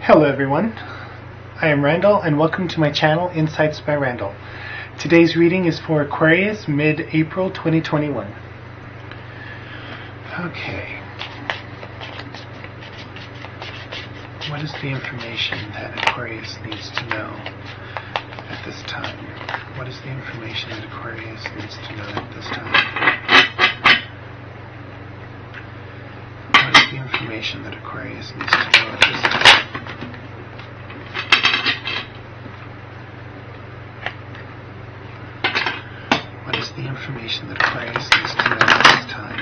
Hello everyone, I am Randall and welcome to my channel Insights by Randall. Today's reading is for Aquarius mid-April 2021. Okay. What is the information that Aquarius needs to know at this time? What is the information that Aquarius needs to know at this time? What is the information that Aquarius needs to know at this time? What is the information that Aquarius needs to know at this time?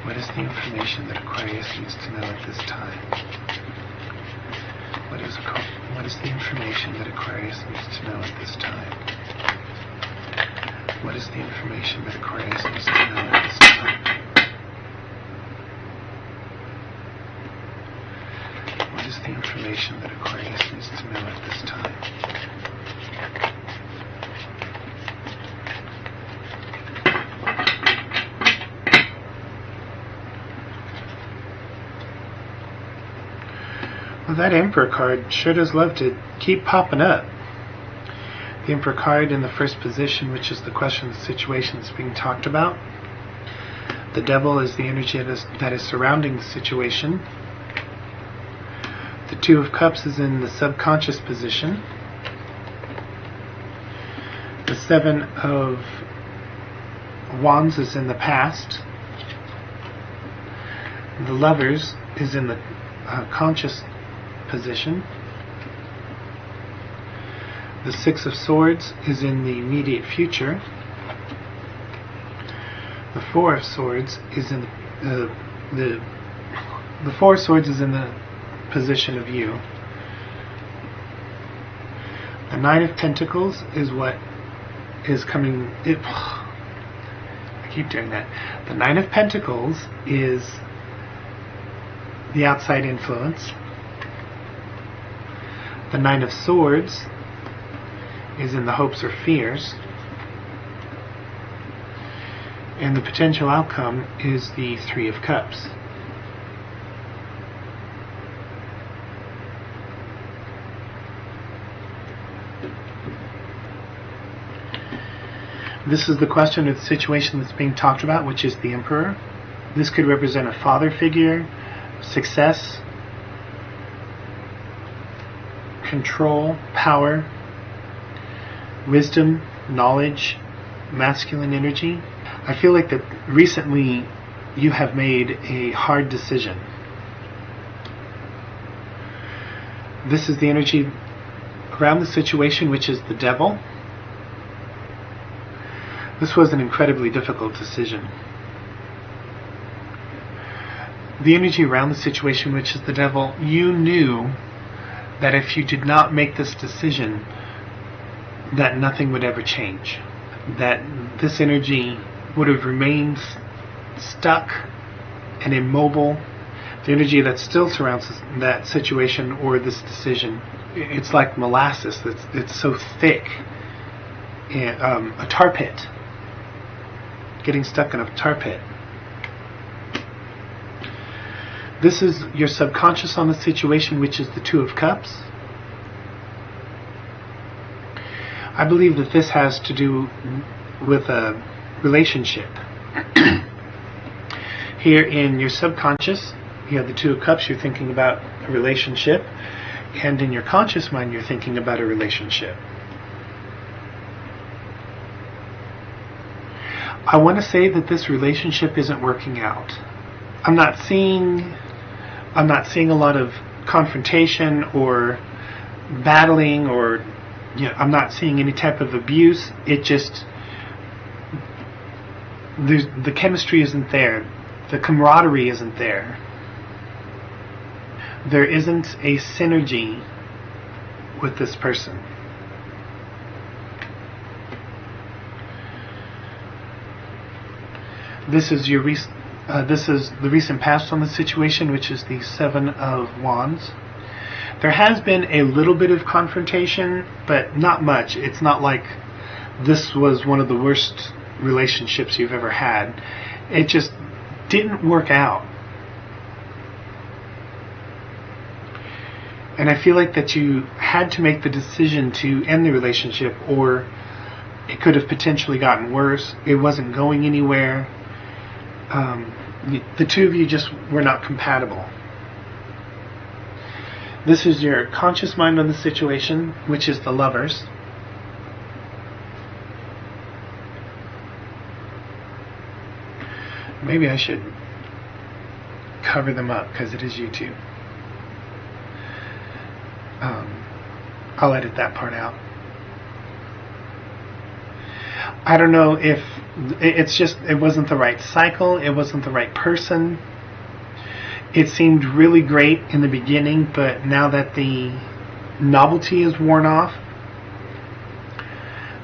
What is the information that Aquarius needs to know at this time? What is the information that Aquarius needs to know at this time? What is the information that Aquarius needs to know at this time? What is the information that Aquarius needs to know at this time? Well, that Emperor card sure does love to keep popping up. The Emperor card in the first position, which is the question of the situation that's being talked about. The Devil is the energy that is surrounding the situation. The Two of Cups is in the subconscious position. The Seven of Wands is in the past. The Lovers is in the conscious position. The Six of Swords is in the immediate future. The Four of Swords is in the Four of Swords is in the position of you. The Nine of Pentacles is what is coming. I keep doing that. The Nine of Pentacles is the outside influence. The Nine of Swords is in the hopes or fears. And the potential outcome is the Three of Cups. This is the question of the situation that's being talked about, which is the Emperor. This could represent a father figure, success, control, power, wisdom, knowledge, masculine energy. I feel like that recently you have made a hard decision. This is the energy around the situation, which is the Devil. This was an incredibly difficult decision. The energy around the situation, which is the Devil, you knew that if you did not make this decision, that nothing would ever change. That this energy would have remained stuck and immobile. The energy that still surrounds that situation or this decision, it's like molasses. It's so thick. A tar pit. Getting stuck in a tar pit. This is your subconscious on the situation, which is the Two of Cups. I believe that this has to do with a relationship. Here in your subconscious, you have the Two of Cups, you're thinking about a relationship. And in your conscious mind, you're thinking about a relationship. I want to say that this relationship isn't working out. I'm not seeing a lot of confrontation or battling, or I'm not seeing any type of abuse. It just, the chemistry isn't there. The camaraderie isn't there. There isn't a synergy with this person. This is the recent past on the situation, which is the Seven of Wands. There has been a little bit of confrontation, but not much. It's not like this was one of the worst relationships you've ever had. It just didn't work out. And I feel like that you had to make the decision to end the relationship, or it could have potentially gotten worse. It wasn't going anywhere. The two of you just were not compatible. This is your conscious mind on the situation, which is the Lovers. Maybe I should cover them up because it is YouTube. I'll edit that part out. I don't know if it's just, it wasn't the right cycle, it wasn't the right person. It seemed really great in the beginning, but now that the novelty is worn off,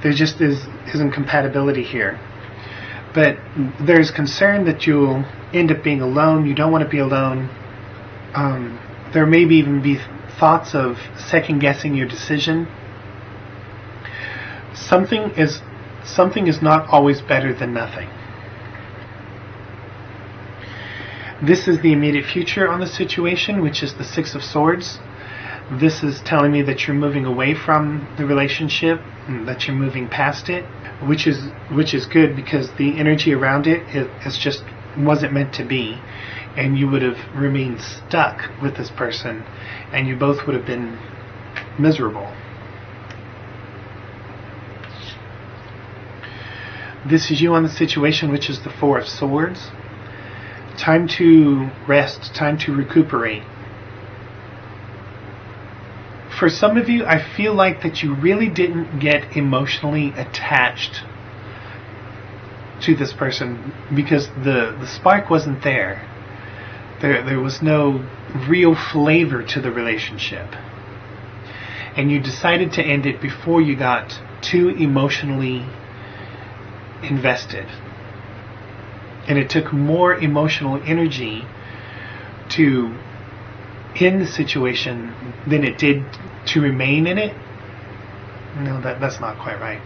there just isn't compatibility here. But there's concern that you'll end up being alone. You don't want to be alone. There may even be thoughts of second guessing your decision. Something is not always better than nothing. This is the immediate future on the situation, which is the Six of Swords. This is telling me that you're moving away from the relationship, that you're moving past it, which is good, because the energy around it just wasn't meant to be, and you would have remained stuck with this person, and you both would have been miserable. This is you on the situation, which is the Four of Swords. Time to rest, time to recuperate. For some of you, I feel like that you really didn't get emotionally attached to this person because the spark wasn't there. There was no real flavor to the relationship. And you decided to end it before you got too emotionally invested. And it took more emotional energy to end the situation than it did to remain in it. No, that's not quite right.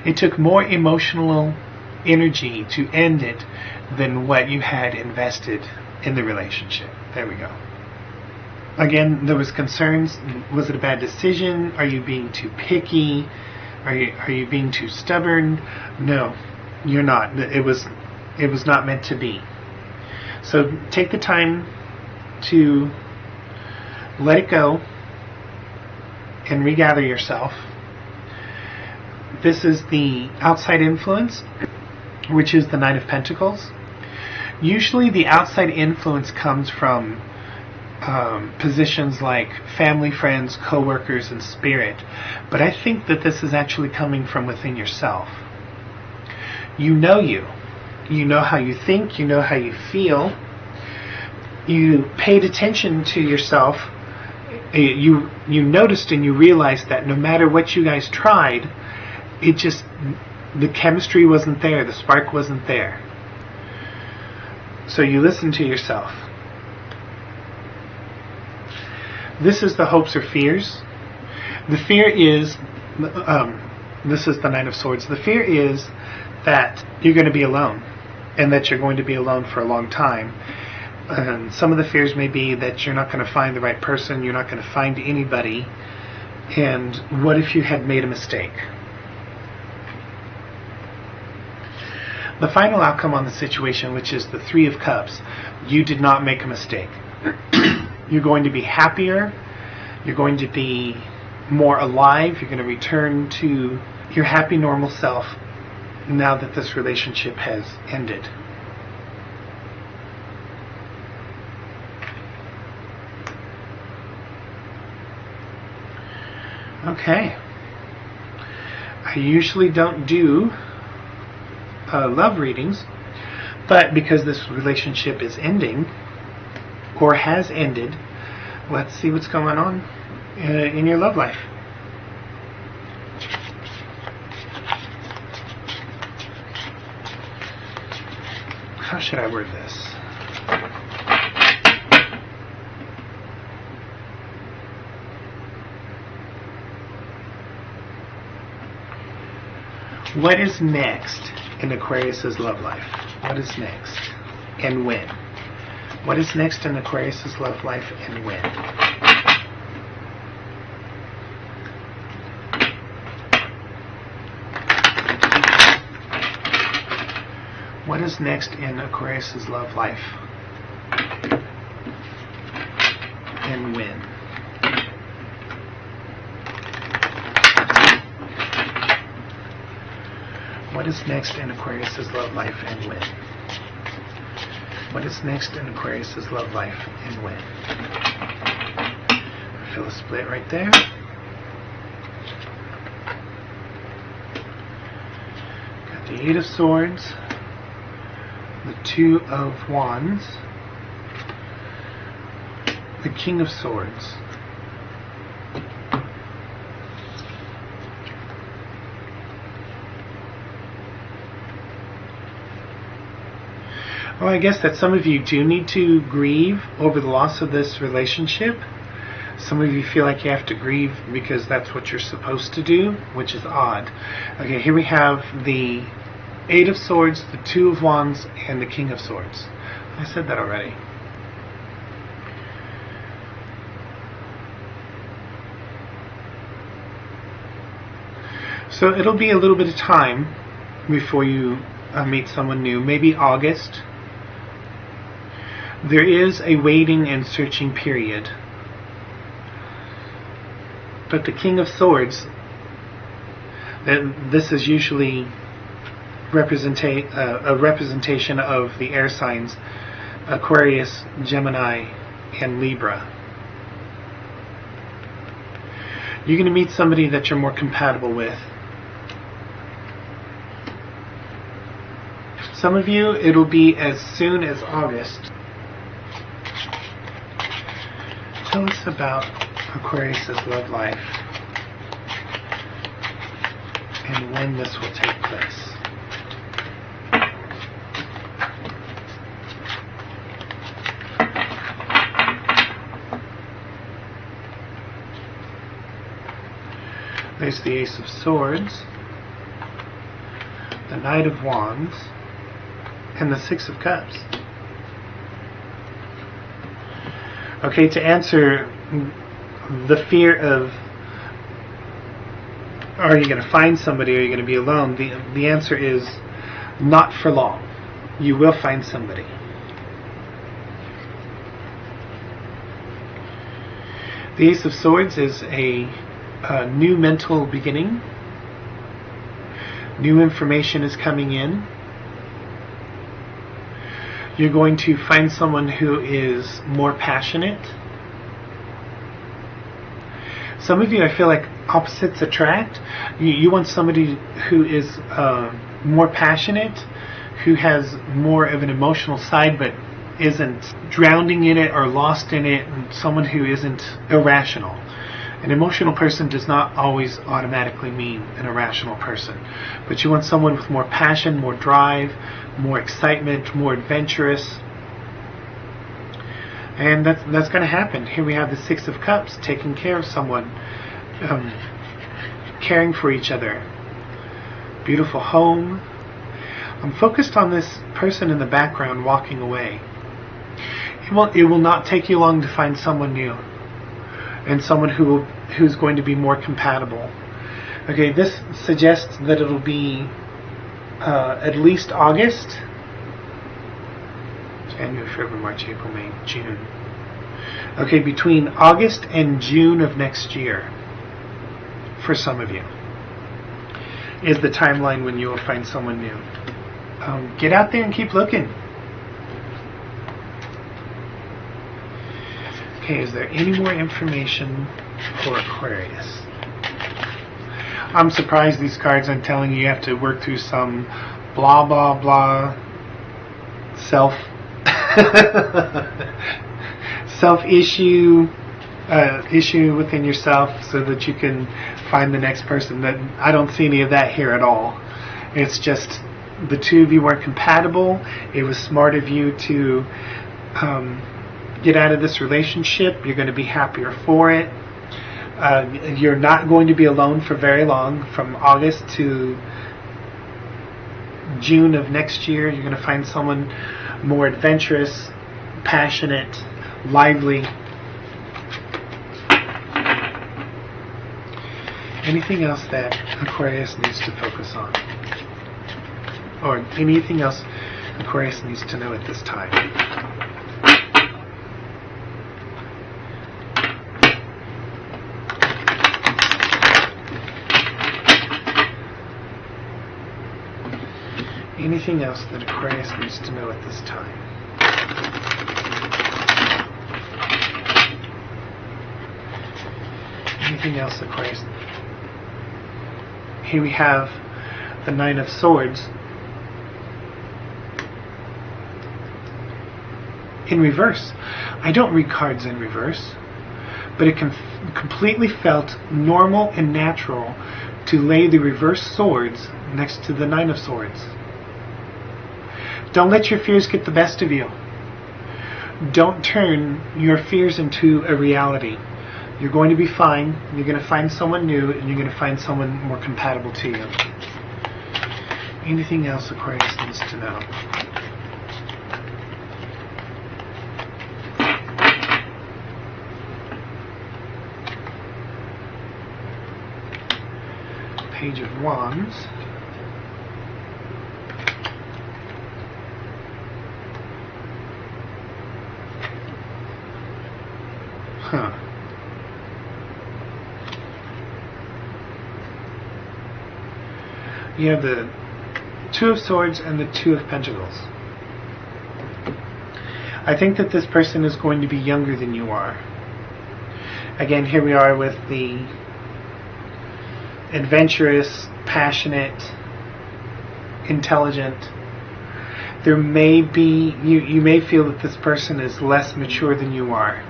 It took more emotional energy to end it than what you had invested in the relationship. There we go. Again, there was concerns. Was it a bad decision? Are you being too picky? Are you being too stubborn? No, you're not. It was not meant to be. So take the time to let it go and regather yourself. This is the outside influence, which is the Nine of Pentacles. Usually the outside influence comes from positions like family, friends, co-workers, and spirit. But I think that this is actually coming from within yourself. You know you. You know how you think. You know how you feel. You paid attention to yourself. You noticed and you realized that no matter what you guys tried, the chemistry wasn't there. The spark wasn't there. So you listened to yourself. This is the hopes or fears. The fear is, this is the Nine of Swords. The fear is that you're going to be alone, and that you're going to be alone for a long time. And some of the fears may be that you're not going to find the right person, you're not going to find anybody, and what if you had made a mistake? The final outcome on the situation, which is the Three of Cups, you did not make a mistake. You're going to be happier, you're going to be more alive, you're going to return to your happy, normal self now that this relationship has ended. Okay. I usually don't do love readings, but because this relationship is ending, or has ended, let's see what's going on in your love life. How should I word this? What is next in Aquarius's love life? What is next? And when? What is next in Aquarius' love life and when? What is next in Aquarius' love life and when? What is next in Aquarius' love life and when? What is next in Aquarius' love life and when? I feel a split right there. Got the Eight of Swords, the Two of Wands, the King of Swords. Well, I guess that some of you do need to grieve over the loss of this relationship. Some of you feel like you have to grieve because that's what you're supposed to do, which is odd. Okay, here we have the Eight of Swords, the Two of Wands, and the King of Swords. I said that already. So it'll be a little bit of time before you meet someone new, maybe August. There is a waiting and searching period. But the King of Swords, this is usually a representation of the air signs Aquarius, Gemini, and Libra. You're going to meet somebody that you're more compatible with. Some of you, it'll be as soon as August. Tell us about Aquarius' love life and when this will take place. There's the Ace of Swords, the Knight of Wands, and the Six of Cups. Okay, to answer the fear of, are you going to find somebody, or are you going to be alone, the answer is not for long. You will find somebody. The Ace of Swords is a new mental beginning. New information is coming in. You're going to find someone who is more passionate. Some of you, I feel like opposites attract. You want somebody who is more passionate, who has more of an emotional side, but isn't drowning in it or lost in it, and someone who isn't irrational. An emotional person does not always automatically mean an irrational person, but you want someone with more passion, more drive, more excitement, more adventurous, and that's going to happen. Here we have the Six of Cups, taking care of someone, caring for each other, beautiful home. I'm focused on this person in the background walking away. It will not take you long to find someone new, and someone who's going to be more compatible. Okay, this suggests that it'll be at least August. January, February, March, April, May, June. Okay, between August and June of next year, for some of you, is the timeline when you will find someone new. Get out there and keep looking. Okay, is there any more information for Aquarius? I'm surprised these cards, I'm telling you have to work through some blah blah blah self-issue issue within yourself so that you can find the next person. That I don't see any of that here at all. It's just the two of you weren't compatible. It was smart of you to get out of this relationship. You're going to be happier for it. You're not going to be alone for very long. From August to June of next year, you're going to find someone more adventurous, passionate, lively. Anything else that Aquarius needs to focus on? Or anything else Aquarius needs to know at this time? Anything else that Aquarius needs to know at this time? Anything else Aquarius? Here we have the Nine of Swords in reverse. I don't read cards in reverse, but it completely felt normal and natural to lay the reverse swords next to the Nine of Swords. Don't let your fears get the best of you. Don't turn your fears into a reality. You're going to be fine. You're going to find someone new, and you're going to find someone more compatible to you. Anything else Aquarius needs to know? Page of Wands. Huh. You have the Two of Swords and the Two of Pentacles. I think that this person is going to be younger than you are. Again, here we are with the adventurous, passionate, intelligent. There may be, you may feel that this person is less mature than you are.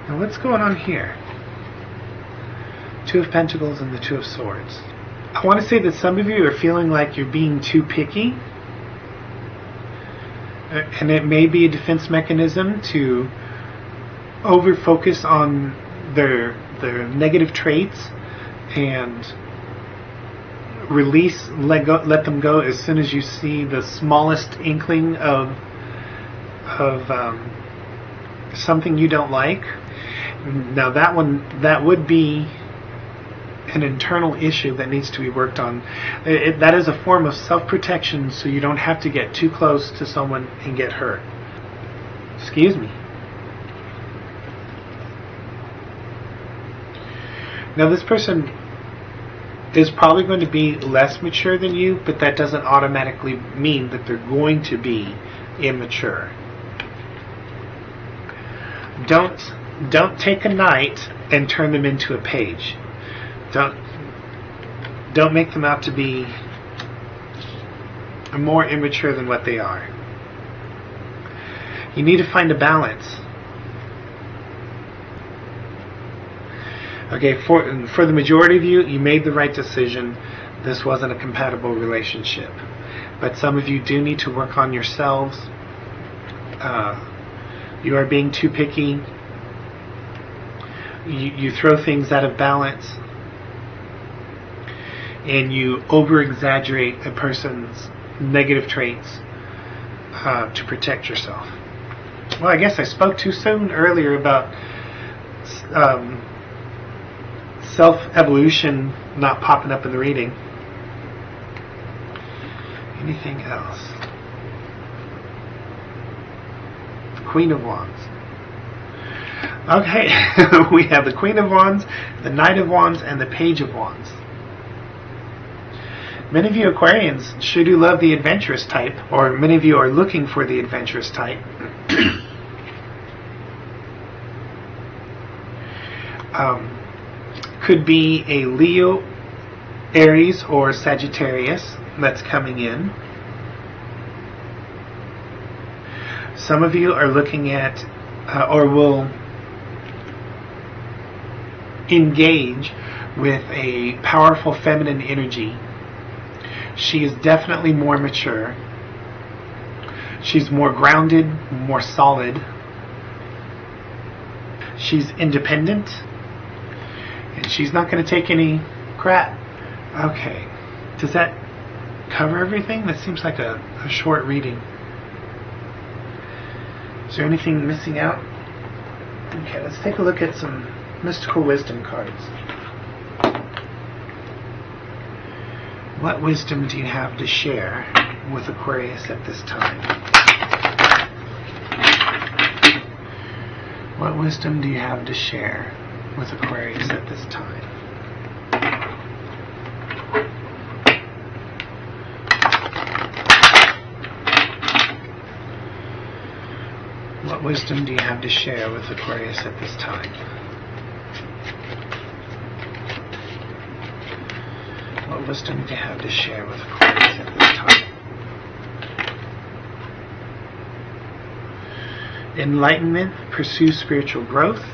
Now what's going on here? Two of Pentacles and the Two of Swords. I want to say that some of you are feeling like you're being too picky. And it may be a defense mechanism to over-focus on their negative traits and release, let them go as soon as you see the smallest inkling of something you don't like. Now that would be an internal issue that needs to be worked on. That is a form of self-protection, so you don't have to get too close to someone and get hurt. Excuse me. Now this person is probably going to be less mature than you, but that doesn't automatically mean that they're going to be immature. Don't take a knight and turn them into a page. Don't make them out to be more immature than what they are. You need to find a balance. Okay, for the majority of you, you made the right decision. This wasn't a compatible relationship. But some of you do need to work on yourselves. You are being too picky. You throw things out of balance. And you over-exaggerate a person's negative traits to protect yourself. Well, I guess I spoke too soon earlier about self-evolution not popping up in the reading. Anything else? Queen of Wands. Okay, we have the Queen of Wands, the Knight of Wands, and the Page of Wands. Many of you Aquarians sure do love the adventurous type, or many of you are looking for the adventurous type. Could be a Leo, Aries, or Sagittarius that's coming in. Some of you are looking at or will engage with a powerful feminine energy. She is definitely more mature. She's more grounded, more solid. She's independent. And she's not going to take any crap. Okay. Does that cover everything? That seems like a short reading. Is there anything missing out? Okay, let's take a look at some mystical wisdom cards. What wisdom do you have to share with Aquarius at this time? What wisdom do you have to share with Aquarius at this time? What wisdom do you have to share with Aquarius at this time? What wisdom do you have to share with Aquarius at this time? Enlightenment, pursue spiritual growth.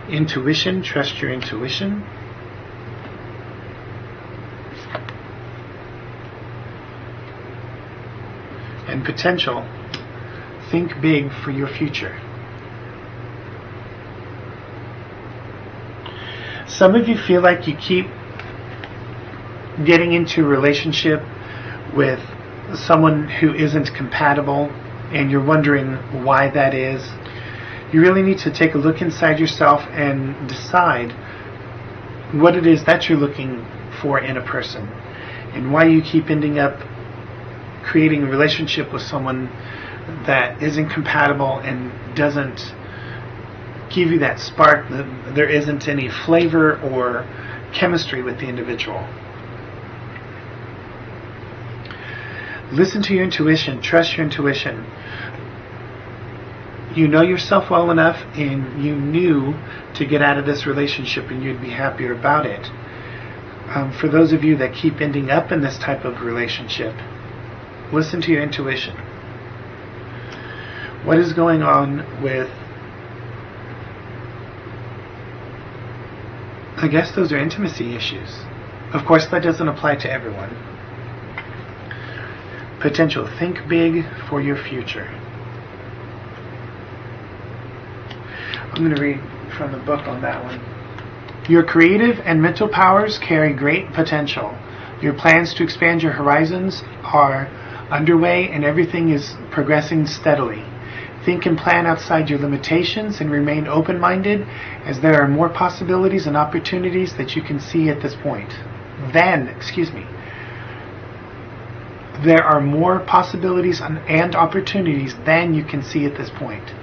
Intuition, trust your intuition. And potential, think big for your future. Some of you feel like you keep getting into a relationship with someone who isn't compatible, and you're wondering why that is. You really need to take a look inside yourself and decide what it is that you're looking for in a person, and why you keep ending up creating a relationship with someone that isn't compatible and doesn't give you that spark. There isn't any flavor or chemistry with the individual. Listen to your intuition. Trust your intuition. You know yourself well enough, and you knew to get out of this relationship, and you'd be happier about it. For those of you that keep ending up in this type of relationship, listen to your intuition. What is going on with... I guess those are intimacy issues. Of course, that doesn't apply to everyone. Potential. Think big for your future. I'm going to read from the book on that one. Your creative and mental powers carry great potential. Your plans to expand your horizons are underway, and everything is progressing steadily. Think and plan outside your limitations and remain open-minded, as there are more possibilities and opportunities that you can see at this point. There are more possibilities and opportunities than you can see at this point.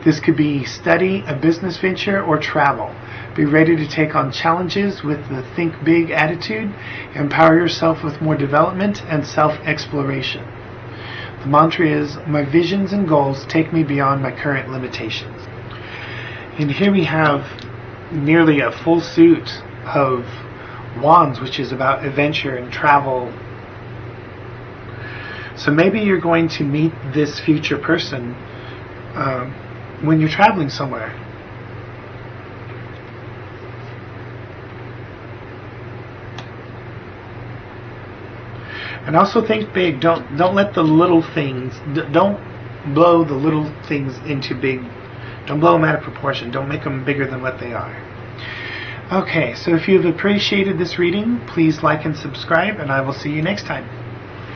This could be study, a business venture, or travel. Be ready to take on challenges with the think big attitude. Empower yourself with more development and self-exploration. The mantra is, my visions and goals take me beyond my current limitations. And here we have nearly a full suit of wands, which is about adventure and travel. So maybe you're going to meet this future person when you're traveling somewhere. And also think big. Don't let the little things, don't blow the little things into big. Don't blow them out of proportion. Don't make them bigger than what they are. Okay, so if you've appreciated this reading, please like and subscribe, and I will see you next time.